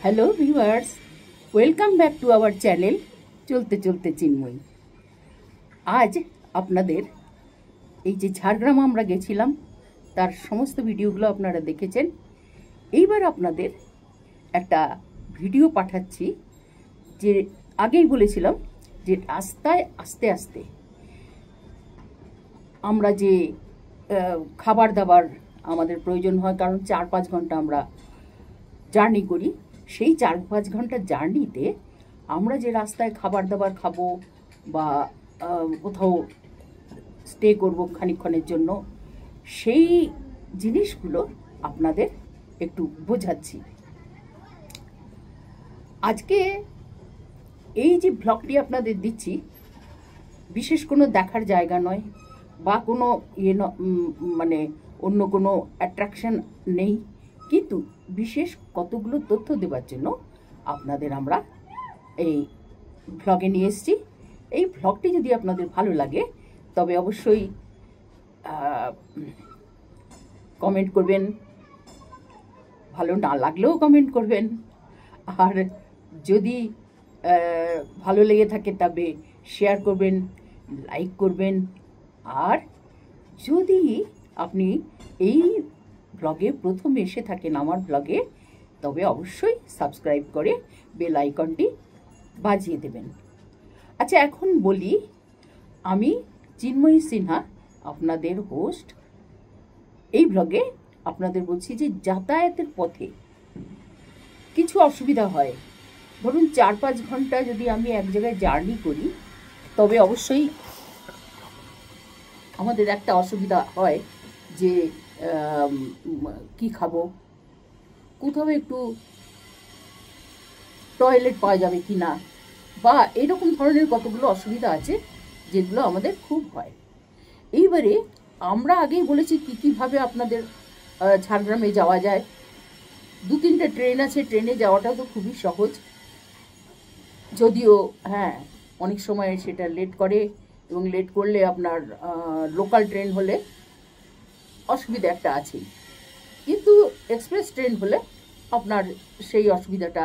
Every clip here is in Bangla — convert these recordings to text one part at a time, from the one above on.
Hello viewers, welcome back to our channel চলতে চলতে চিন্ময়ী। আজ আপনাদের এই যে ঝাড়গ্রাম আমরা গেছিলাম তার সমস্ত ভিডিওগুলো আপনারা দেখেছেন। এইবার আপনাদের একটা ভিডিও পাঠাচ্ছি, যে আগেই বলেছিলাম যে রাস্তায় আস্তে আস্তে আমরা যে খাবার দাবার আমাদের প্রয়োজন হয়, কারণ 4-5 ঘন্টা আমরা জার্নি করি। সেই 4-5 ঘন্টা জার্নিতে আমরা যে রাস্তায় খাবার দাবার খাবো বা কোথাও স্টে করবো খানিকক্ষণের জন্য, সেই জিনিসগুলো আপনাদের একটু বোঝাচ্ছি। আজকে এই যে ব্লগটি আপনাদের দিচ্ছি, বিশেষ কোনো দেখার জায়গা নয় বা কোনো মানে অন্য কোনো অ্যাট্রাকশন নেই, কিন্তু বিশেষ কতগুলো তথ্য দেওয়ার জন্য আপনাদের আমরা এই ভ্লগে নিয়ে এসেছি। এই ভ্লগটি যদি আপনাদের ভালো লাগে তবে অবশ্যই কমেন্ট করবেন, ভালো না লাগলেও কমেন্ট করবেন, আর যদি ভালো লেগে থাকে তবে শেয়ার করবেন, লাইক করবেন। আর যদি আপনি এই ব্লগে প্রথম এসে থাকেন আমার ব্লগে, তবে অবশ্যই সাবস্ক্রাইব করে বেল আইকনটি বাজিয়ে দেবেন। আচ্ছা, এখন বলি, আমি চিন্ময়ী সিনহা, আপনাদের হোস্ট। এই ব্লগে আপনাদের বলছি যে যাতায়াতের পথে কিছু অসুবিধা হয়। ধরুন 4-5 ঘন্টা যদি আমি এক জায়গায় জার্নি করি, তবে অবশ্যই আমাদের একটা অসুবিধা হয় যে কি খাবো, কোথাও একটু টয়লেট পাওয়া যাবে কি না, বা এরকম ধরনের কতগুলো অসুবিধা আছে যেগুলো আমাদের খুব হয়। এইবারে আমরা আগেই বলেছি কীভাবে আপনাদের ঝাড়গ্রামে যাওয়া যায়। 2-3টে ট্রেন আছে, ট্রেনে যাওয়াটাও তো খুবই সহজ, যদিও হ্যাঁ অনেক সময় সেটা লেট করে, এবং লেট করলে আপনার লোকাল ট্রেন হলে অসুবিধা একটা আছেই, কিন্তু এক্সপ্রেস ট্রেন হলে আপনার সেই অসুবিধাটা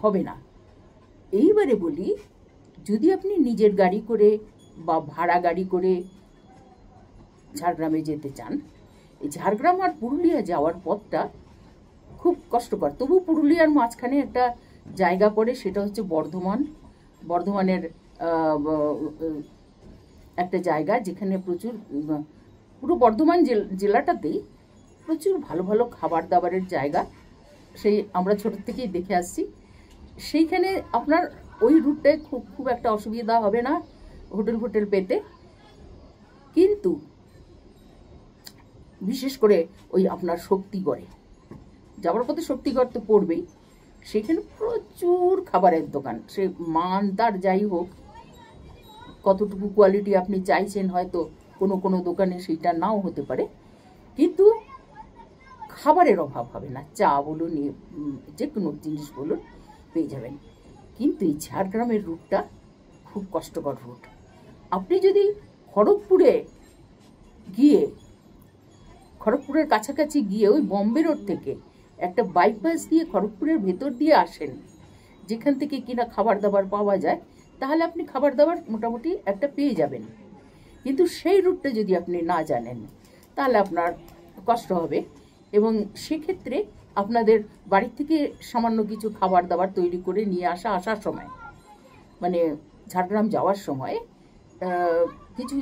হবে না। এইবারে বলি, যদি আপনি নিজের গাড়ি করে বা ভাড়া গাড়ি করে ঝাড়গ্রামে যেতে চান, এই ঝাড়গ্রাম আর পুরুলিয়া যাওয়ার পথটা খুব কষ্টকর। তবু পুরুলিয়ার মাঝখানে একটা জায়গা পড়ে, সেটা হচ্ছে বর্ধমানের একটা জায়গা, যেখানে প্রচুর, পুরো বর্ধমান জেলাটাতেই প্রচুর ভালো ভালো খাবার দাবারের জায়গা, সেই আমরা ছোট থেকেই দেখে আসছি। সেইখানে আপনার ওই রুটটায় খুব একটা অসুবিধা হবে না হোটেল পেতে, কিন্তু বিশেষ করে ওই আপনার শক্তিগড়ে যাওয়ার পথে, শক্তিগড় তো পড়বেই, সেখানে প্রচুর খাবারের দোকান। সে মান তার যাই হোক, কতটুকু কোয়ালিটি আপনি চাইছেন হয়তো কোনো দোকানে সেইটা নাও হতে পারে, কিন্তু খাবারের অভাব হবে না। চা বলুন, যে কোনো জিনিস বলুন, পেয়ে যাবেন। কিন্তু এই ঝাড়গ্রামের রুটটা খুব কষ্টকর রুট। আপনি যদি খড়গপুরের কাছাকাছি গিয়ে ওই বম্বে রোড থেকে একটা বাইপাস দিয়ে খড়গপুরের ভেতর দিয়ে আসেন, যেখান থেকে কিনা খাবার দাবার পাওয়া যায়, তাহলে আপনি খাবার দাবার মোটামুটি একটা পেয়ে যাবেন। কিন্তু সেই রুটটা যদি আপনি না জানেন, তাহলে আপনার কষ্ট হবে, এবং সেক্ষেত্রে আপনাদের বাড়ি থেকে সামান্য কিছু খাবার দাবার তৈরি করে নিয়ে আসার সময়, মানে ঝাড়গ্রাম যাওয়ার সময় কিছু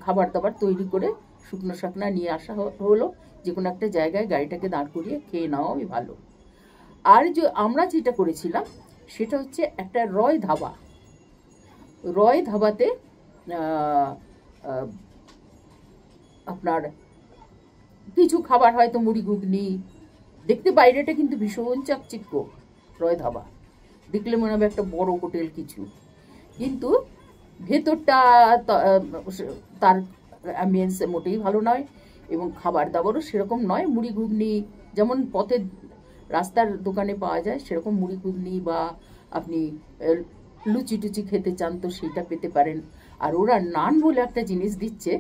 খাবার দাবার তৈরি করে শুকনো শাকনা নিয়ে আসা হলো, যে কোনো একটা জায়গায় গাড়িটাকে দাঁড় করিয়ে খেয়ে নেওয়াই ভালো। আর আমরা যেটা করেছিলাম সেটা হচ্ছে একটা রয় ধাবাতে আপনার কিছু খাবার, হয়তো মুড়ি ঘুগনি, দেখতে বাইরেটা কিন্তু ভীষণ চাকচিক্য, রয় ধাবা দেখলে মনে হবে একটা বড় হোটেল কিছু, কিন্তু ভেতরটা তার অ্যাম্বিয়েন্স মোটেই ভালো নয়, এবং খাবার দাবারও সেরকম নয়। মুড়ি ঘুগনি যেমন পথে রাস্তার দোকানে পাওয়া যায়, সেরকম মুড়ি ঘুগনি, বা আপনি লুচি টুচি খেতে চান তো সেটা পেতে পারেন। আর ওরা নান বলে একটা জিনিস দিচ্ছে,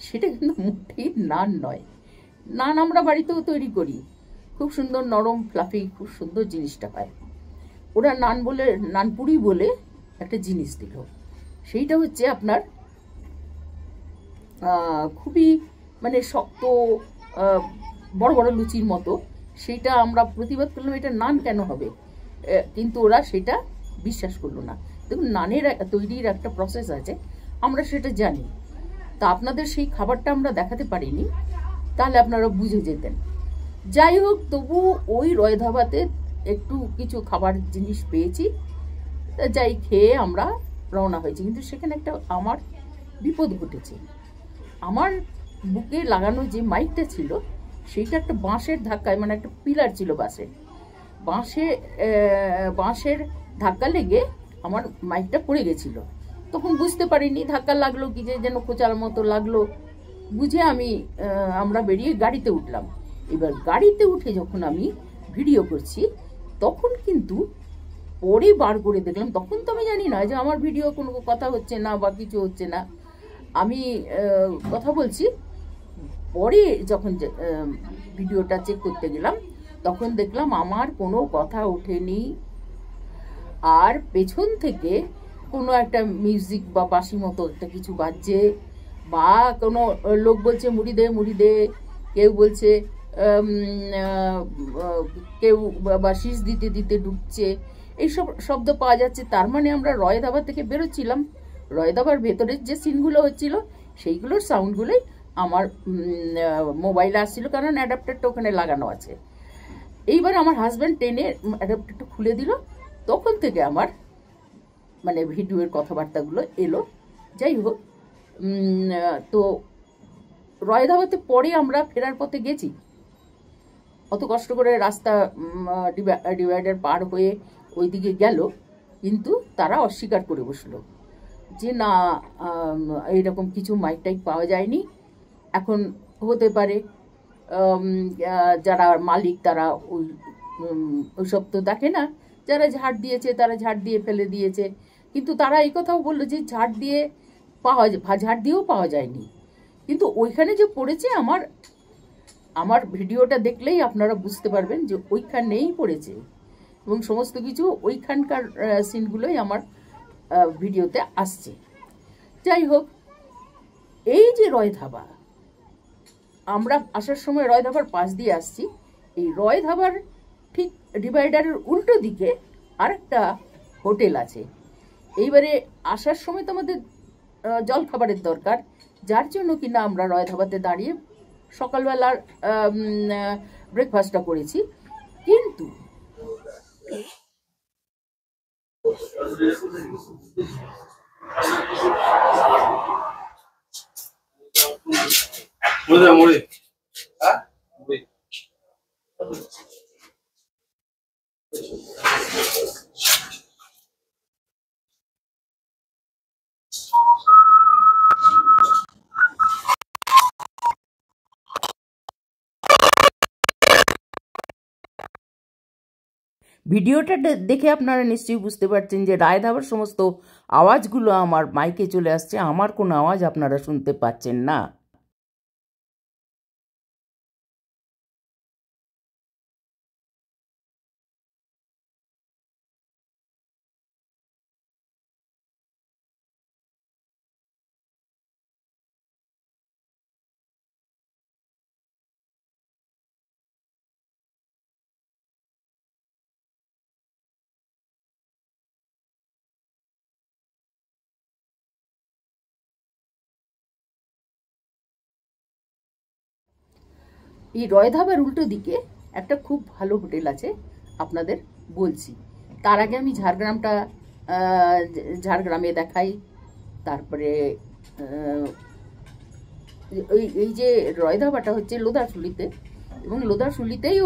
সেটা কিন্তু মোটেই নান নয়। নান আমরা বাড়িতেও তৈরি করি, খুব সুন্দর নরম ফ্লাফি, খুব সুন্দর জিনিসটা হয়। ওরা নানপুরি বলে একটা জিনিস দিল, সেইটা হচ্ছে আপনার খুবই মানে শক্ত, বড় বড় লুচির মতো। সেইটা আমরা প্রতিবাদ করলাম, এটা নান কেন হবে, কিন্তু ওরা সেটা বিশ্বাস করলো না। দেখুন, নানের তৈরির একটা প্রসেস আছে, আমরা সেটা জানি। তা আপনাদের সেই খাবারটা আমরা দেখাতে পারিনি, তাহলে আপনারা বুঝে যেতেন। যাই হোক, তবু ওই রয় ধাবাতে একটু কিছু খাবার জিনিস পেয়েছি, যাই খেয়ে আমরা রওনা হয়েছি। কিন্তু সেখানে একটা আমার বিপদ ঘটেছে। আমার বুকে লাগানো যে মাইকটা ছিল, সেইটা একটা বাঁশের ধাক্কায়, মানে একটা পিলার ছিল বাঁশের ধাক্কা লেগে আমার মাইকটা পড়ে গেছিল। তখন বুঝতে পারিনি ধাক্কা লাগলো কি, যে যেন খোঁচার মতো লাগলো। বুঝে আমরা বেরিয়ে গাড়িতে উঠলাম। এবার গাড়িতে উঠে যখন আমি ভিডিও করছি, তখন কিন্তু পরে বার করে দেখলাম, তখন তো আমি জানি না যে আমার ভিডিও কোনো কথা হচ্ছে না বা কিছু হচ্ছে না, আমি কথা বলছি। পরে যখন ভিডিওটা চেক করতে গেলাম, তখন দেখলাম আমার কোনো কথা ওঠেনি, আর পেছন থেকে কোনো একটা মিউজিক বা বাঁশি মতো একটা কিছু বাজছে, বা কোনো লোক বলছে মুড়ি দে মুড়ি দে, কেউ বলছে কেউ বা শীষ দিতে দিতে ডুবছে, এইসব শব্দ পাওয়া যাচ্ছে। তার মানে আমরা রয় ধাবা থেকে বেরোচ্ছিলাম, রয় ধাবার ভেতরের যে সিনগুলো হচ্ছিল সেইগুলোর সাউন্ডগুলোই আমার মোবাইলে আসছিল, কারণ অ্যাডাপ্টারটা ওখানে লাগানো আছে। এইবার আমার হাজব্যান্ড টেনে অ্যাডাপ্টারটা খুলে দিল, তখন থেকে আমার মানে ভিডিওর কথাবার্তাগুলো এলো। যাই হোক, তো রয় ধাবাতে পরে আমরা ফেরার পথে গেছি, অত কষ্ট করে রাস্তা ডিভাইডার পার হয়ে ওইদিকে গেল, কিন্তু তারা অস্বীকার করে বসলো যে না, এইরকম কিছু মাইক টাইক পাওয়া যায়নি। এখন হতে পারে যারা মালিক তারা ওইসব তো দেখে না, যারা ঝাড় দিয়েছে তারা ঝাড় দিয়ে ফেলে দিয়েছে। কিন্তু তারা এই কথাও বললো যে ঝাড় দিয়েও পাওয়া যায়নি। কিন্তু ওইখানে যে পড়েছে, আমার ভিডিওটা দেখলেই আপনারা বুঝতে পারবেন যে ওইখানেই পড়েছে, এবং সমস্ত কিছু ওইখানকার সিনগুলোই আমার ভিডিওতে আসছে। যাই হোক, এই যে রয় ধাবা, আমরা আসার সময় রয় ধাবার পাশ দিয়ে আসছি, এই রয় ধাবার ঠিক ডিভাইডারের উল্টো দিকে আরেকটা হোটেল আছে। এইবারে আসার সময় তো আমাদের জল খাবারের দরকার, যার জন্য কিনা আমরা রয় ধাবাতে দাঁড়িয়ে সকালবেলার ব্রেকফাস্টটা করেছি। কিন্তু ভিডিওটা দেখে আপনারা নিশ্চয়ই বুঝতে পারছেন যে রায় ধাবার সমস্ত আওয়াজগুলো আমার মাইকে চলে আসছে, আমার কোনো আওয়াজ আপনারা শুনতে পাচ্ছেন না। এই রয় ধাবার উল্টো দিকে একটা খুব ভালো হোটেল আছে, আপনাদের বলছি। তার আগে আমি ঝাড়গ্রামে দেখাই। তারপরে এই যে রয় ধাবাটা হচ্ছে লোধাশুলিতে, এবং লোধাশুলিতেই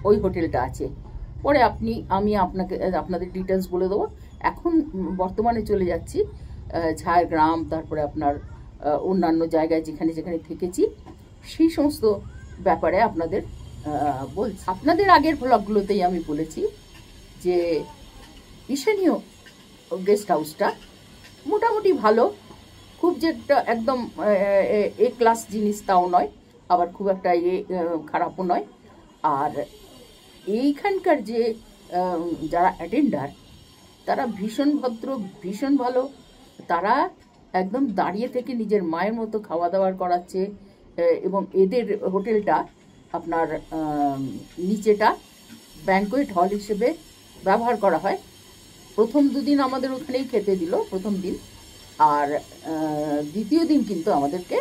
ওই হোটেলটা আছে। পরে আপনাদের ডিটেলস বলে দেবো। এখন বর্তমানে চলে যাচ্ছি ঝাড়গ্রাম, তারপরে আপনার অন্যান্য জায়গায় যেখানে যেখানে থেকেছি সেই সমস্ত ব্যাপারে আপনাদের বলছি। আপনাদের আগের ব্লগগুলোতেই আমি বলেছি যে ঈশানীয় গেস্ট হাউসটা মোটামুটি ভালো, খুব যে একটা একদম এ ক্লাস জিনিস তাও নয়, আবার খুব একটা খারাপও নয়। আর এইখানকার যে যারা অ্যাটেন্ডার তারা ভীষণ ভদ্র, ভীষণ ভালো। তারা একদম দাঁড়িয়ে থেকে নিজের মায়ের মতো খাওয়া দাওয়ার করাচ্ছে। এবং এদের হোটেলটা আপনার নিচেটা ব্যাঙ্কোয়েট হল হিসেবে ব্যবহার করা হয়। প্রথম দুদিন আমাদের ওখানেই খেতে দিল, প্রথম দিন। আর দ্বিতীয় দিন কিন্তু আমাদেরকে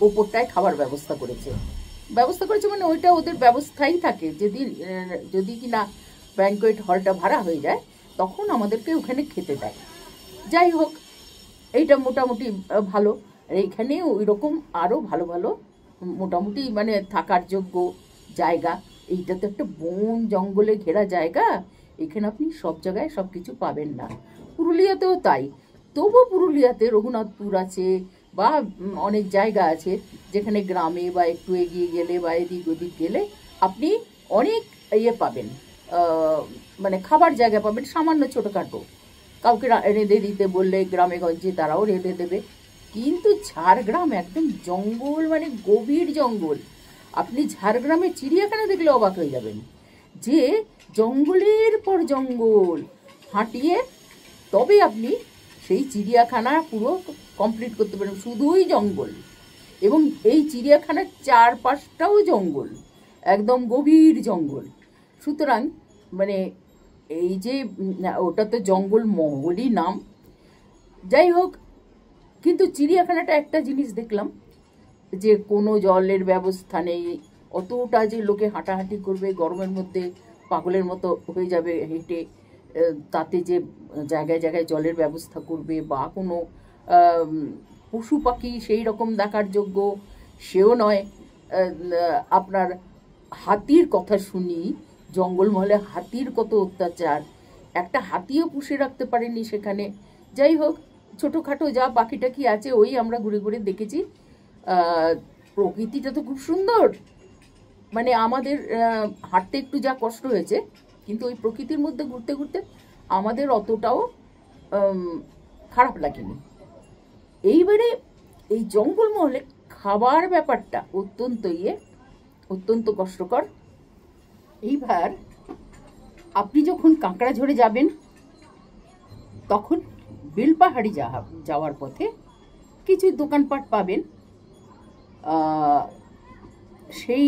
ওপরটায় খাবার ব্যবস্থা করেছে। মানে ওইটা ওদের ব্যবস্থাই থাকে, যদি কিনা ব্যাঙ্কোয়েট হলটা ভাড়া হয়ে যায় তখন আমাদেরকে ওখানে খেতে দেয়। যাই হোক, এইটা মোটামুটি ভালো। আর এইখানে ওই রকম আরও ভালো ভালো মোটামুটি মানে থাকার যোগ্য জায়গা। এইটা তো একটা বন জঙ্গলে ঘেরা জায়গা, এখানে আপনি সব জায়গায় সব কিছু পাবেন না। পুরুলিয়াতেও তাই। তবু পুরুলিয়াতে রঘুনাথপুর আছে বা অনেক জায়গা আছে যেখানে গ্রামে বা একটু এগিয়ে গেলে বা এদিক ওদিক গেলে আপনি অনেক পাবেন, মানে খাবার জায়গা পাবেন সামান্য ছোটোখাটো। কাউকে রেঁধে দিতে বললে গ্রামে গঞ্জে তারাও রেঁধে দেবে। কিন্তু ঝাড়গ্রাম একদম জঙ্গল, মানে গভীর জঙ্গল। আপনি ঝাড়গ্রামে চিড়িয়াখানা দেখলে অবাক হয়ে যাবেন যে জঙ্গলের পর জঙ্গল হাঁটিয়ে তবে আপনি সেই চিড়িয়াখানা পুরো কমপ্লিট করতে পারেন। শুধুই জঙ্গল, এবং এই চিড়িয়াখানার চারপাশটাও জঙ্গল, একদম গভীর জঙ্গল। সুতরাং মানে এই যে ওটা তো জঙ্গল মহলই নাম। যাই হোক, কিন্তু চিড়িয়াখানাটা একটা জিনিস দেখলাম যে কোনো জলের ব্যবস্থা নেই। অতটা যে লোকে হাঁটাহাঁটি করবে গরমের মধ্যে পাগলের মতো হয়ে যাবে হেঁটে, তাতে যে জায়গায় জায়গায় জলের ব্যবস্থা করবে বা কোনো পশু পাখি সেই রকম দেখার যোগ্য সেও নয়। আপনার হাতির কথা শুনি, জঙ্গলমহলে হাতির কত অত্যাচার, একটা হাতিও পুষে রাখতে পারেনি সেখানে। যাই হোক, ছোটোখাটো যা পাখিটা কি আছে ওই আমরা ঘুরে ঘুরে দেখেছি। প্রকৃতিটা তো খুব সুন্দর, মানে আমাদের হাঁটতে একটু যা কষ্ট হয়েছে, কিন্তু ওই প্রকৃতির মধ্যে ঘুরতে ঘুরতে আমাদের অতটাও খারাপ লাগেনি। এইবারে এই জঙ্গলমহলে খাবার ব্যাপারটা অত্যন্ত কষ্টকর। এইবার আপনি যখন কাঁকড়াঝোড়ে যাবেন তখন বেলপাহাড়ি যাওয়ার পথে কিছু দোকানপাট পাবেন। সেই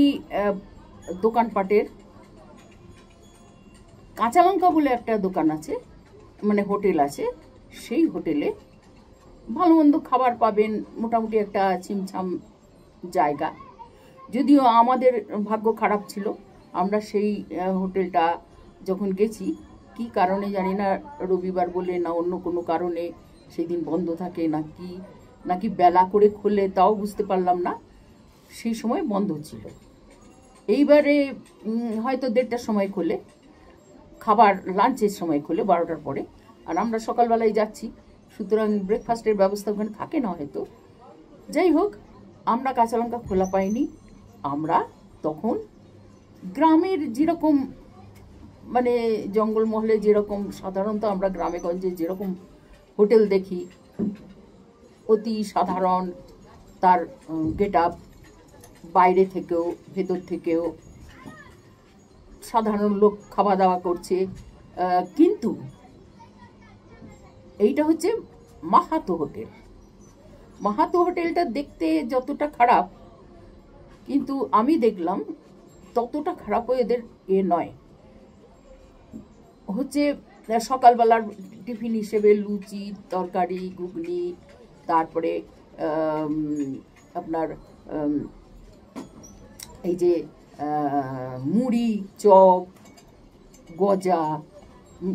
দোকানপাটের কাঁচা লঙ্কা বলে একটা দোকান আছে, মানে হোটেল আছে। সেই হোটেলে ভালো মন্দ খাবার পাবেন, মোটামুটি একটা ছিমছাম জায়গা। যদিও আমাদের ভাগ্য খারাপ ছিল, আমরা সেই হোটেলটা যখন গেছি, কি কারণে জানি না, রবিবার বলে না অন্য কোনো কারণে সেই দিন বন্ধ থাকে নাকি বেলা করে খোলে তাও বুঝতে পারলাম না, সেই সময় বন্ধ ছিল। এইবারে হয়তো 1:30টার সময় খোলে, খাবার লাঞ্চের সময় খোলে 12টার পরে। আর আমরা সকালবেলায় যাচ্ছি, সুতরাং ব্রেকফাস্টের ব্যবস্থা ওখানে থাকে না হয়তো। যাই হোক, আমরা কাঁচা লঙ্কা খোলা পাইনি। আমরা তখন গ্রামের যেরকম, মানে জঙ্গলমহলে যেরকম সাধারণত আমরা গ্রামে গঞ্জে যেরকম হোটেল দেখি, অতি সাধারণ তার গেট আপ, বাইরে থেকেও ভেতর থেকেও সাধারণ লোক খাওয়া দাওয়া করছে। কিন্তু এইটা হচ্ছে মাহাতো হোটেল। মাহাতো হোটেলটা দেখতে যতটা খারাপ, কিন্তু আমি দেখলাম ততটা খারাপও এদের নয়। হচ্ছে সকালবেলার টিফিন হিসেবে লুচি, তরকারি, ঘুগনি, তারপরে আপনার এই যে মুড়ি, চপ, গজা,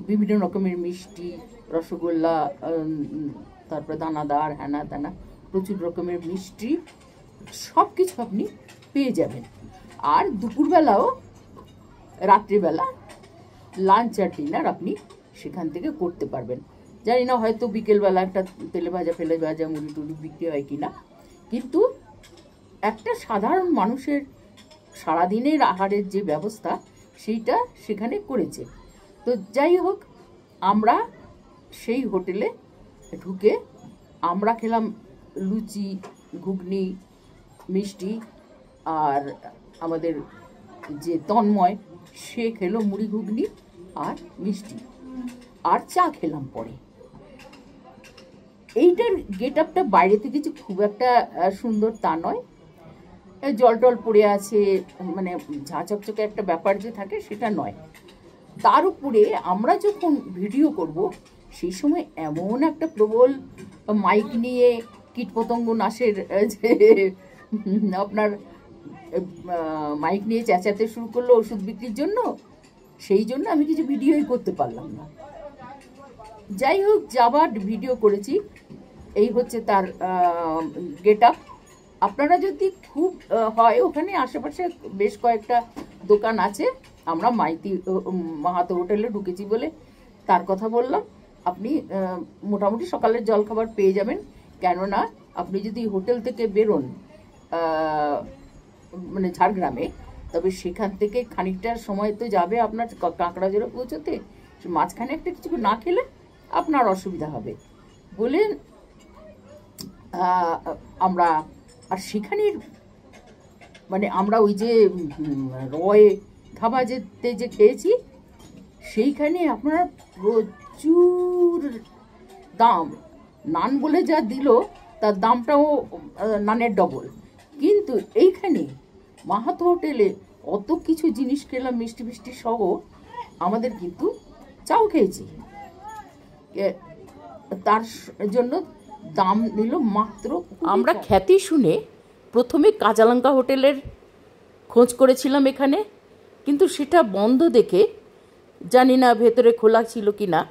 বিভিন্ন রকমের মিষ্টি, রসগোল্লা, তারপরে দানাদার, হ্যানা ত্যানা, প্রচুর রকমের মিষ্টি, সব কিছু আপনি পেয়ে যাবেন। আর দুপুরবেলাও, রাত্রিবেলা লাঞ্চ আর ডিনার আপনি সেখান থেকে করতে পারবেন। জানি না হয়তো বিকেলবেলা একটা তেলে ভাজা মুড়ি টুড়ি বিক্রি হয় কিনা, কিন্তু একটা সাধারণ মানুষের সারাদিনের আহারের যে ব্যবস্থা সেইটা সেখানে করেছে। তো যাই হোক, আমরা সেই হোটেলে ঢুকে আমরা খেলাম লুচি, ঘুগনি, মিষ্টি, আর আমাদের যে তন্ময়, সে খেলো মুড়ি ঘুগনি আর মিষ্টি, আর চা খেলাম পরে। এইটার গেট আপটা বাইরে থেকে যে খুব একটা সুন্দর তা নয়, জল টল পড়ে আছে, মানে ঝাঁ চকচকে একটা ব্যাপার যে থাকে সেটা নয়। তার উপরে আমরা যখন ভিডিও করব সেই সময় এমন একটা প্রবল মাইক নিয়ে কীটপতঙ্গ নাশের যে আপনার মাইক নিয়ে চেঁচাতে শুরু করলো ওষুধ বিক্রির জন্য, সেই জন্য আমি কিছু ভিডিওই করতে পারলাম না। যাই হোক, যাবার ভিডিও করেছি, এই হচ্ছে তার গেট আপ। আপনারা যদি খুব হয়, ওখানে আশেপাশে বেশ কয়েকটা দোকান আছে, আমরা মাহাতো হোটেলে ঢুকেছি বলে তার কথা বললাম। আপনি মোটামুটি সকালের জলখাবার পেয়ে যাবেন, কেননা আপনি যদি হোটেল থেকে বেরোন মানে ঝাড়গ্রামে, তবে সেখান থেকে খানিকটা সময় তো যাবে আপনার কাঁকড়াঝোড়ে পৌঁছতে, মাঝখানে একটা কিছু না খেলে আপনার অসুবিধা হবে বলে আমরা, আর সেখানের মানে আমরা ওই যে রয় ধাবা যেতে যে খেয়েছি, সেইখানে আপনার প্রচুর দাম। নান বলে যা দিল তার দামটাও নানের ডবল। কিন্তু এইখানে মাহাতো হোটেলে অত কিছু জিনিস খেলাম, মিষ্টি মিষ্টি সহ, আমাদের কিন্তু চাও খেয়েছি, তার জন্য দাম নিল মাত্র। আমরা খ্যাতি শুনে প্রথমে কাঁচালঙ্কা হোটেলের খোঁজ করেছিলাম এখানে, কিন্তু সেটা বন্ধ দেখে, জানি না ভেতরে খোলা ছিল কি না,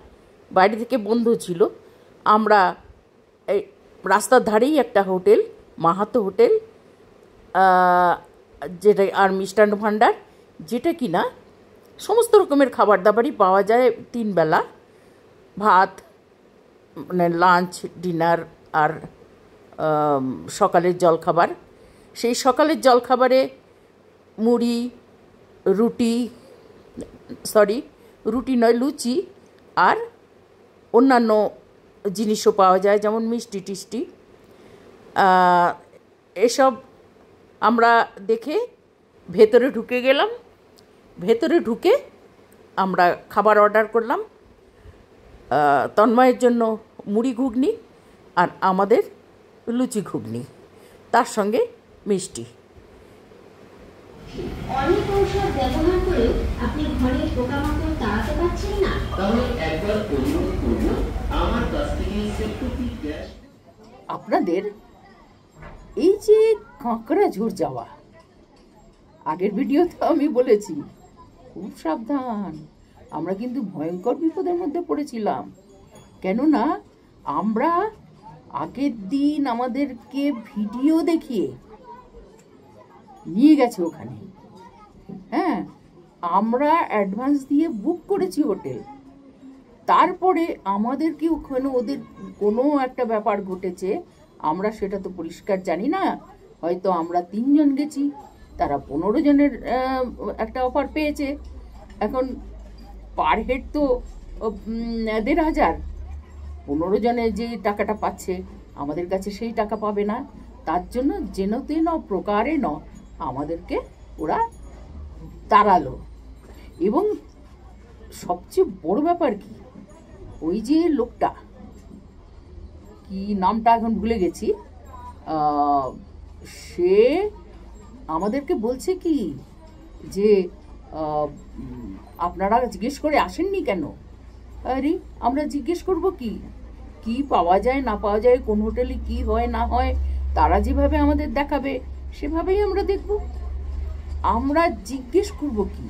বাইরে থেকে বন্ধ ছিল। আমরা এই রাস্তার ধারেই একটা হোটেল, মাহাতো হোটেল, যেটা আর মিষ্টান্ন ভাণ্ডার, যেটা কি না সমস্ত রকমের খাবার দাবারই পাওয়া যায়, 3 বেলা ভাত, মানে লাঞ্চ, ডিনার আর সকালের জলখাবার। সেই সকালের জলখাবারে মুড়ি, রুটি নয়, লুচি আর অন্যান্য জিনিসও পাওয়া যায়, যেমন মিষ্টি টিষ্টি। এসব আমরা দেখে ভেতরে ঢুকে গেলাম। ভেতরে ঢুকে আমরা খাবার অর্ডার করলাম, তন্ময়ের জন্য মুড়ি ঘুগনি আর আমাদের লুচি ঘুগনি, তার সঙ্গে মিষ্টি। অনেক ঔষধ ব্যবহার করেও আপনি ঘরের পোকামাকড় তাড়াতে পারছেন না? তাহলে একবার অনুরোধ করব আমার কাছ থেকে সেপ্টোপিক গ্যাস। আপনাদের এই যে কাঁকড়াঝোড় যাওয়া, আগের ভিডিওতে আমি বলেছি খুব সাবধান, আমরা কিন্তু ভয়ঙ্কর বিপদের মধ্যে পড়েছিলাম। কেননা আমরা আগের দিন আমাদেরকে ভিডিও দেখিয়ে নিয়ে গেছে ওখানে, হ্যাঁ, আমরা অ্যাডভান্স দিয়ে বুক করেছি হোটেল, তারপরে আমাদেরকে ওখানে ওদের কোনো একটা ব্যাপার ঘটেছে, আমরা সেটা তো পরিষ্কার জানি না। হয়তো আমরা 3 জন গেছি, তারা 15 জনের একটা অফার পেয়েছে। এখন পার হেড তো 1500, 15 জনে যে টাকাটা পাচ্ছে আমাদের কাছে সেই টাকা পাবে না। তার জন্য যেন তেন প্রকারে আমাদেরকে ওরা তাড়ালো। এবং সবচেয়ে বড় ব্যাপার কি, ওই যে লোকটা, কি নামটা এখন ভুলে গেছি, সে আমাদেরকে বলছে কি যে আপনারা জিজ্ঞেস করে আসেননি কেন? আরে আমরা জিজ্ঞেস করব কি পাওয়া যায় না পাওয়া যায়, কোন হোটেলে কি হয় না হয়, তারা যেভাবে আমাদের দেখাবে সেভাবেই আমরা দেখব। আমরা জিজ্ঞেস করব কি?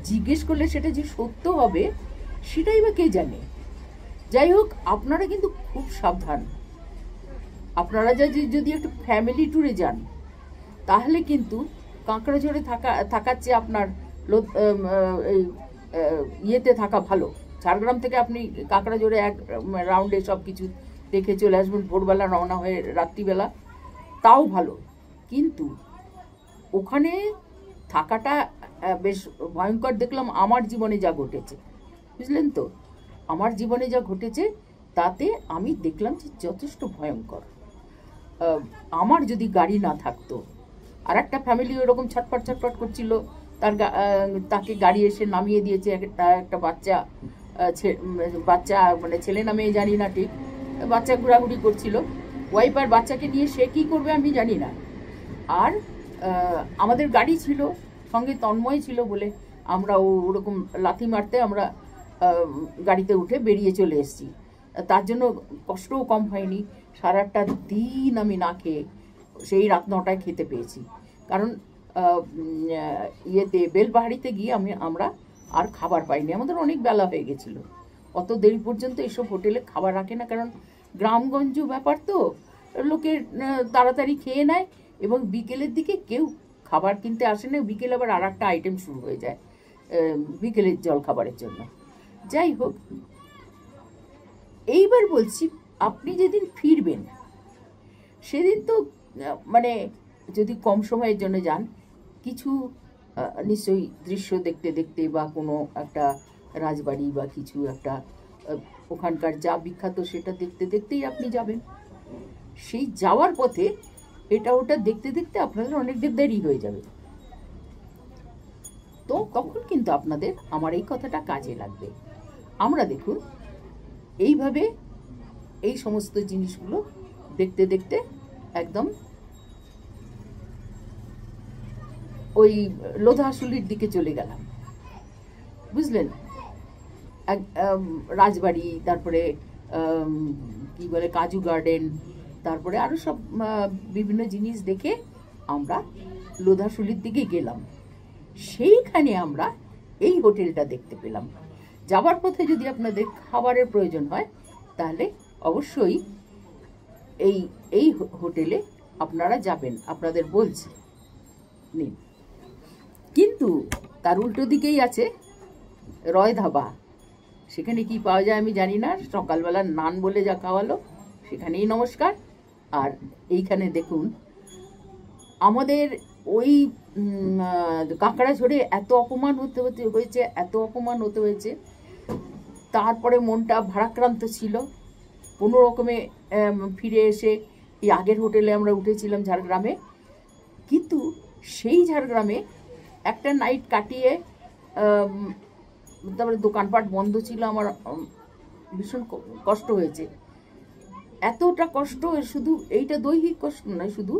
জিজ্ঞেস করলে সেটা যে সত্য হবে সেটাই বা কে জানে। যাই হোক, আপনারা কিন্তু খুব সাবধান। আপনারা যদি একটু ফ্যামিলি ট্যুরে যান, তাহলে কিন্তু কাঁকড়াঝোড়ে থাকার চেয়ে আপনার ইয়েতে থাকা ভালো। ঝাড়গ্রাম থেকে আপনি কাঁকড়াঝোড়ে এক রাউন্ডে সব কিছু দেখে চলে আসবেন, ভোরবেলা রওনা হয়ে রাত্রিবেলা, তাও ভালো। কিন্তু ওখানে থাকাটা বেশ ভয়ঙ্কর দেখলাম। আমার জীবনে যা ঘটেছে, বুঝলেন তো, আমার জীবনে যা ঘটেছে তাতে আমি দেখলাম যে যথেষ্ট ভয়ঙ্কর। আমার যদি গাড়ি না থাকতো আর একটা ফ্যামিলি ওরকম ছটফট ছটফট করছিল, তাকে গাড়ি এসে নামিয়ে দিয়েছে। একটা বাচ্চা বাচ্চা মানে ছেলে না মেয়ে জানি না ঠিক, বাচ্চা ঘোরাঘুরি করছিল। ওয়াইফ আর বাচ্চাকে নিয়ে সে কী করবে আমি জানি না। আর আমাদের গাড়ি ছিল, সঙ্গে তন্ময় ছিল বলে আমরা ওরকম লাথি মারতে আমরা গাড়িতে উঠে বেরিয়ে চলে এসেছি। তার জন্য কষ্টও কম হয়নি। সারাটা দিন আমি না খেয়ে সেই রাত 9টায় খেতে পেয়েছি। কারণ বেলপাহাড়িতে গিয়ে আমরা আর খাবার পাইনি, আমাদের অনেক বেলা হয়ে গেছিলো। অত দেরি পর্যন্ত এসব হোটেলে খাবার রাখে না, কারণ গ্রামগঞ্জ ব্যাপার তো, লোকের তাড়াতাড়ি খেয়ে নেয় এবং বিকেলের দিকে কেউ খাবার কিনতে আসে না। বিকেলে আবার আর একটা আইটেম শুরু হয়ে যায় বিকেলের জল খাবারের জন্য। যাই হোক, এইবার বলছি, আপনি যেদিন ফিরবেন সেদিন তো মানে যদি কম সময়ের জন্য যান, কিছু নিশ্চয়ই দৃশ্য দেখতে দেখতে বা কোনো একটা রাজবাড়ি বা কিছু একটা ওখানকার যা বিখ্যাত সেটা দেখতে দেখতেই আপনি যাবেন। সেই যাওয়ার পথে এটা ওটা দেখতে দেখতে আপনাদের অনেক দেরি হয়ে যাবে। তো তখন কিন্তু আপনাদের আমার এই কথাটা কাজে লাগবে। আমরা দেখুন এইভাবে এই সমস্ত জিনিসগুলো দেখতে দেখতে একদম ওই লোধাশুলির দিকে চলে গেলাম, বুঝলেন। রাজবাড়ি, তারপরে কি বলে কাজু গার্ডেন, তারপরে আরও সব বিভিন্ন জিনিস দেখে আমরা লোধাশুলির দিকে গেলাম। সেইখানে আমরা এই হোটেলটা দেখতে পেলাম। যাবার পথে যদি আপনাদের খাবারের প্রয়োজন হয় তাহলে অবশ্যই এই হোটেলে আপনারা যাবেন, আপনাদের বলছি নিন। কিন্তু তার উল্টো দিকেই আছে রয় ধাবা। সেখানে কি পাওয়া যায় আমি জানি না, সকালবেলা নান বলে যা খাওয়ালো সেখানেই নমস্কার। আর এইখানে দেখুন আমাদের ওই কাঁকড়া ঝোড়ে এত অপমান হতে হয়েছে, তারপরে মনটা ভারাক্রান্ত ছিল। কোনো রকমে ফিরে এসে এই আগের হোটেলে আমরা উঠেছিলাম ঝাড়গ্রামে, কিন্তু সেই ঝাড়গ্রামে একটা নাইট কাটিয়ে তারপরে দোকানপাট বন্ধ ছিল। আমার ভীষণ কষ্ট হয়েছে, এতটা কষ্ট, শুধু এইটা দৈহিক কষ্ট নয়, শুধু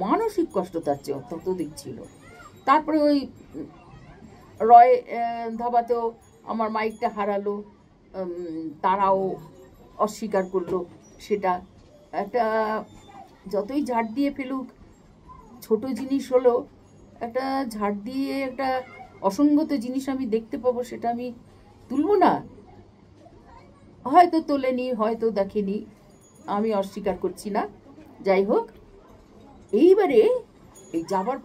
মানসিক কষ্ট তার চেয়ে ততদিক ছিল। তারপরে ওই রয় ধাবাতেও আমার মাইকটা হারালো, তারাও অস্বীকার করলো। সেটা একটা যতই ঝাড় দিয়ে ফেলুক, ছোট জিনিস হলো, একটা ঝাড় দিয়ে একটা অসঙ্গত জিনিস আমি দেখতে পাবো, সেটা আমি তুলবো না? হয়তো তোলেনি, হয়তো দেখেনি, আমি অস্বীকার করছি না। যাই হোক, এইবারে এই যাবার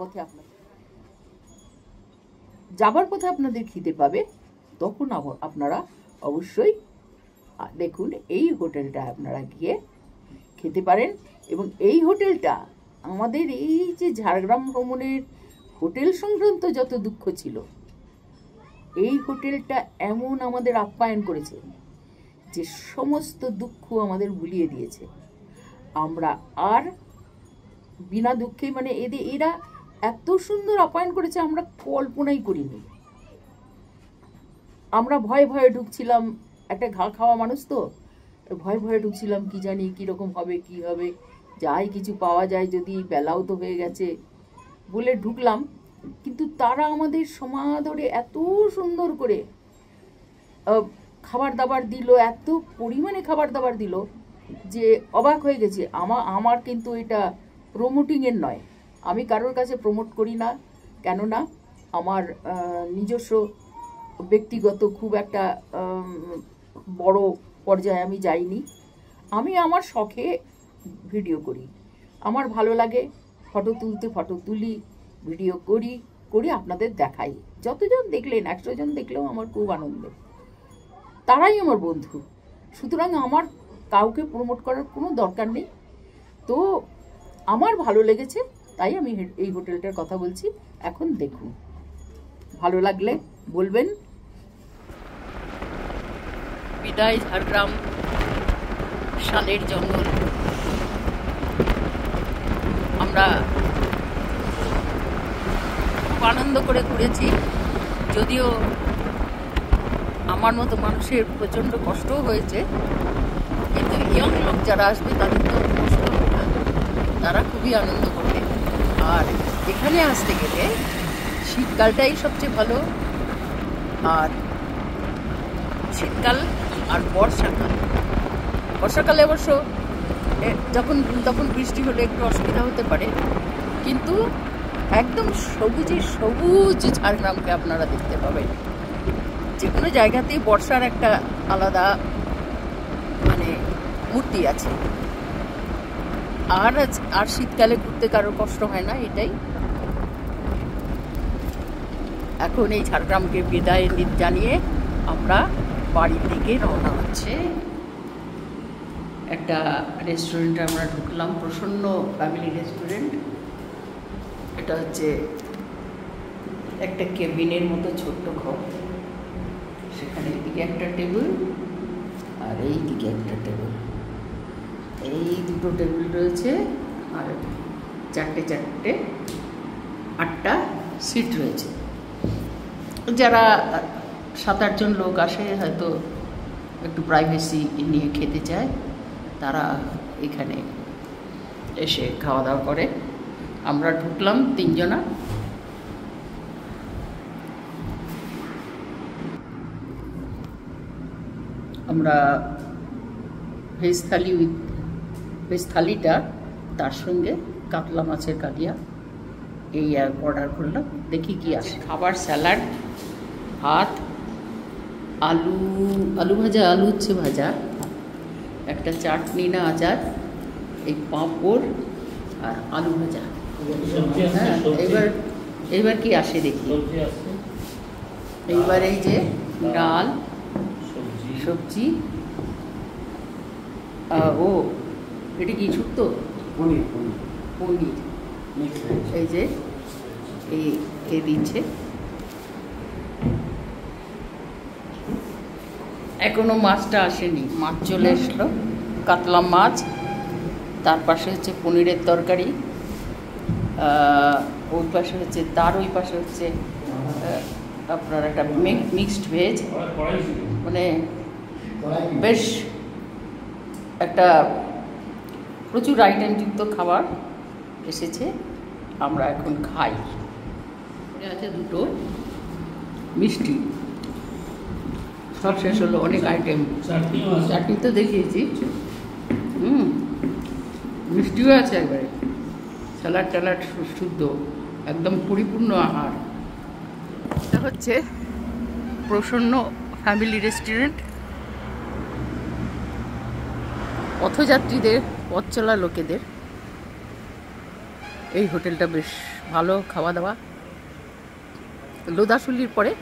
পথে আপনাদের খিদে পাবে, তখন আপনারা অবশ্যই দেখুন এই হোটেলটা আপনারা গিয়ে খেতে পারেন। এবং এই হোটেলটা আমাদের এই যে ঝাড়গ্রাম ভ্রমণের হোটেল সংক্রান্ত যত দুঃখ ছিল, এই হোটেলটা এমন আমাদের আপ্যায়ন করেছে যে সমস্ত দুঃখ আমাদের ভুলিয়ে দিয়েছে। আমরা আর বিনা দুঃখে, মানে এরা এত সুন্দর আপ্যায়ন করেছে আমরা কল্পনাই করিনি। আমরা ভয়ে ভয়ে ঢুকছিলাম, একটা ঘা খাওয়া মানুষ তো, ভয়ে ভয়ে ঢুকছিলাম, কি জানি কীরকম হবে, কি হবে, যাই কিছু পাওয়া যায় যদি, বেলাও তো হয়ে গেছে বলে ঢুকলাম। কিন্তু তারা আমাদের সমাদরে এত সুন্দর করে খাবার দাবার দিল, এত পরিমাণে খাবার দাবার দিল যে অবাক হয়ে গেছে। আমার কিন্তু এটা প্রমোটিংয়ের নয়, আমি কারোর কাছে প্রমোট করি না, কেননা আমার নিজস্ব ব্যক্তিগত খুব একটা বড় পর্যায়ে আমি যাইনি। আমি আমার শখে ভিডিও করি, আমার ভালো লাগে ফটো তুলতে, ফটো তুলি, ভিডিও করি আপনাদের দেখাই। যতজন দেখলেন, 100 জন দেখলেও আমার খুব আনন্দ, তারাই আমার বন্ধু। সুতরাং আমার কাউকে প্রমোট করার কোনো দরকার নেই। তো আমার ভালো লেগেছে তাই আমি এই হোটেলটার কথা বলছি। এখন দেখুন, ভালো লাগলে বলবেন। বিদায় ঝাড়গ্রাম, শালের জঙ্গল। আমরা খুব আনন্দ করে ঘুরেছি, যদিও আমার মতো মানুষের প্রচণ্ড কষ্টও হয়েছে, কিন্তু ইয়ং লোক যারা আসবে তাদের তো কষ্ট হবে না, তারা খুবই আনন্দ করবে। আর এখানে আসতে গেলে শীতকালটাই সবচেয়ে ভালো, আর শীতকাল আর বর্ষাকালে অবশ্য তখন বৃষ্টি হলে একটু অসুবিধা হতে পারে, কিন্তু একদম সবুজ ঝাড়গ্রামকে আপনারা দেখতে পাবেন। যে কোনো জায়গাতেই বর্ষার একটা আলাদা মানে মূর্তি আছে, আর শীতকালে ঘুরতে কারোর কষ্ট হয় না, এটাই। এখন এই ঝাড়গ্রামকে বিদায় জানিয়ে আমরা বাড়ির দিকে রওনা হচ্ছে। একটা রেস্টুরেন্টে আমরা ঢুকলাম, প্রসন্ন ফ্যামিলি রেস্টুরেন্ট। এটা হচ্ছে একটা কেবিনের মতো ছোট্ট ঘর, সেখানে এইদিকে একটা টেবিল আর এইদিকে একটা টেবিল, এই দুটো টেবিল রয়েছে, আর চারটে 8টা সিট রয়েছে। যারা 7-8 জন লোক আসে, হয়তো একটু প্রাইভেসি নিয়ে খেতে চায়, তারা এখানে এসে খাওয়া দাওয়া করে। আমরা ঢুকলাম 3 জনা। আমরা ভেজ থালিটা, তার সঙ্গে কাতলা মাছের কালিয়া এই অর্ডার করলাম। দেখি কি আসে। খাবার স্যালাড, ভাত, আলু ভাজা, আলু উচ্ছে ভাজা, একটা চাটনি না আচার, এই পাঁপড় আর আলু ভাজা। হ্যাঁ, এইবার কি আসে দেখি। এইবার এই যে ডাল, সবজি, ও এটা কি শুক্তো? পনির। এই যে এই দিচ্ছে। এখনো মাছটা আসেনি, মাছ চলে এসলো, কাতলা মাছ, তার পাশে হচ্ছে পনিরের তরকারি, ওই পাশে হচ্ছে, তার ওই পাশে হচ্ছে আপনার একটা মিক্সড ভেজ, মানে বেশ একটা প্রচুর আইটেমযুক্ত খাবার এসেছে। আমরা এখন খাই। আছে দুটো মিষ্টি, সব শেষ হলো, অনেক আইটেম। চাটনি তো দেখিয়েছি, মিষ্টিও আছে একবারে, স্যালাড ট্যালাড শুদ্ধ, একদম পরিপূর্ণ আহার। এটা হচ্ছে প্রসন্ন ফ্যামিলি রেস্টুরেন্ট। পথযাত্রীদের, পথ চলা লোকেদের এই হোটেলটা বেশ ভালো খাওয়া দাওয়া। লোধাশুলির পরে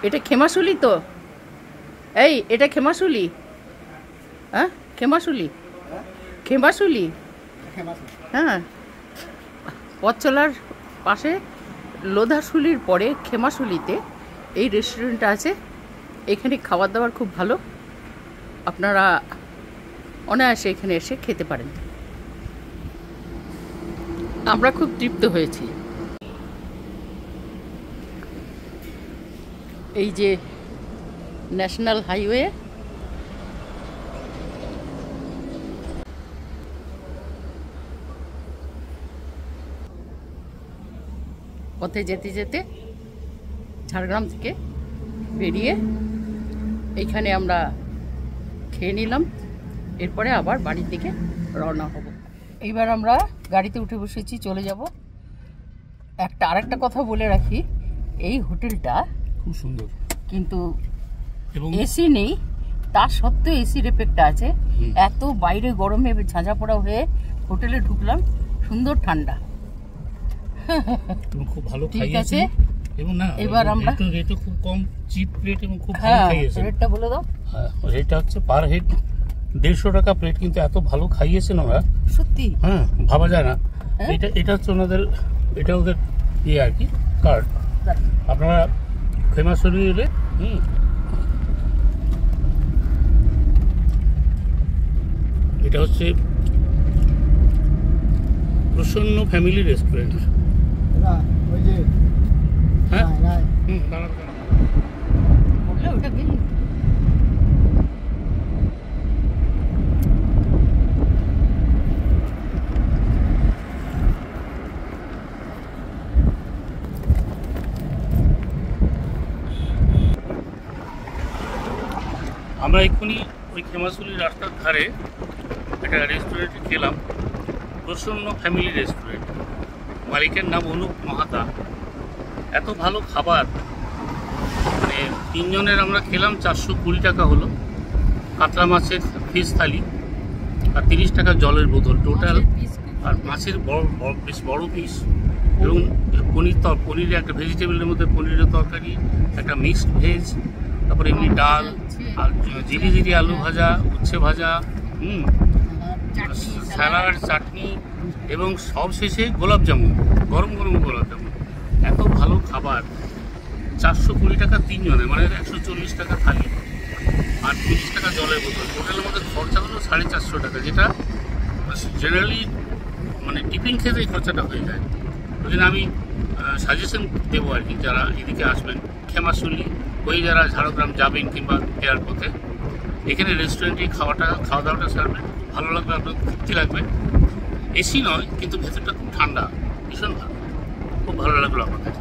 এটা খেমাশুলি তো, এটা খেমাশুলি, হ্যাঁ খেমাশুলি, হ্যাঁ, পথ চলার পাশে লোধাশুলির পরে খেমাশুলিতে এই রেস্টুরেন্টটা আছে। এখানে খাবার দাবার খুব ভালো, আপনারা অনায়াসে এখানে এসে খেতে পারেন। আমরা খুব তৃপ্ত হয়েছি। এই যে ন্যাশনাল হাইওয়ে, পথে যেতে যেতে ঝাড়গ্রাম থেকে বেরিয়ে এইখানে আমরা খেয়ে নিলাম, এরপরে আবার বাড়ির দিকে রওনা হব। এইবার আমরা গাড়িতে উঠে বসেছি, চলে যাব। আরেকটা কথা বলে রাখি, এই হোটেলটা খুব সুন্দর, কিন্তু এসি নেই, তার সত্ত্বেও এসির এফেক্টটা আছে। এত বাইরে গরমে ঝাঁঝা পড়া হয়ে হোটেলে ঢুকলাম, সুন্দর ঠান্ডা, খুব ভালো ঠিক আছে। এবং না, এবার আমরা রেটও খুব কম, চিপ রেট এবং খুব ভালো খাইয়েছে। রেটটা বলে দাও। রেটটা হচ্ছে পার হেড 150 টাকা প্লেট, কিন্তু এত ভালো খাইয়েছেন ওরা, সত্যি। হ্যাঁ, ভাবা যায় না। এটা হচ্ছে ওনাদের, এটা ওদের ইয়ে আর কি, কার্ড। আপনারা খেমাশুলি এলে এটা হচ্ছে প্রসন্ন ফ্যামিলি রেস্টুরেন্ট। বললে ওটা গেলি আমরা এক্ষুনি ওই খেমাশুলি রাস্তার ধারে একটা রেস্টুরেন্টে খেলাম, প্রসন্ন ফ্যামিলি রেস্টুরেন্ট। মালিকের নাম অনুপ মাহাতা। এত ভালো খাবার, মানে 3 জনের আমরা খেলাম, 420 টাকা হলো। কাতলা মাছের ফিশ থালি আর 30 টাকা জলের বোতল টোটাল। আর মাছের বেশ বড় পিস এবং পনিরের একটা ভেজিটেবলের মধ্যে পনিরের তরকারি, একটা মিক্সড ভেজ, তারপরে এমনি ডাল আর জিরি জিরি আলু ভাজা, উচ্ছে ভাজা, স্যালাড, চাটনি এবং সব শেষে গোলাপ জামুন, গরম গরম গোলাপ জামুন। এত ভালো খাবার, 420 টাকা 3 জনের, মানে 140 টাকা থালি আর 30 টাকা জলের বোতল। টোটাল আমাদের খরচা হলো 450 টাকা, যেটা জেনারেলি মানে টিফিন খেতে এই খরচাটা হয়ে যায়। ওই জন্য আমি সাজেশন দেবো আর কি, যারা এদিকে আসবেন খেমাশুলি, ওই যারা ঝাড়গ্রাম যাবেন কিংবা ফেরার পথে, এখানে রেস্টুরেন্টে খাওয়া দাওয়াটা সারবেন, খুব ভালো লাগবে, আপনার তৃপ্তি লাগবে। এসি নয়, কিন্তু ভেতরটা খুব ঠান্ডা, ভীষণ ভালো, খুব ভালো লাগলো আমাদের।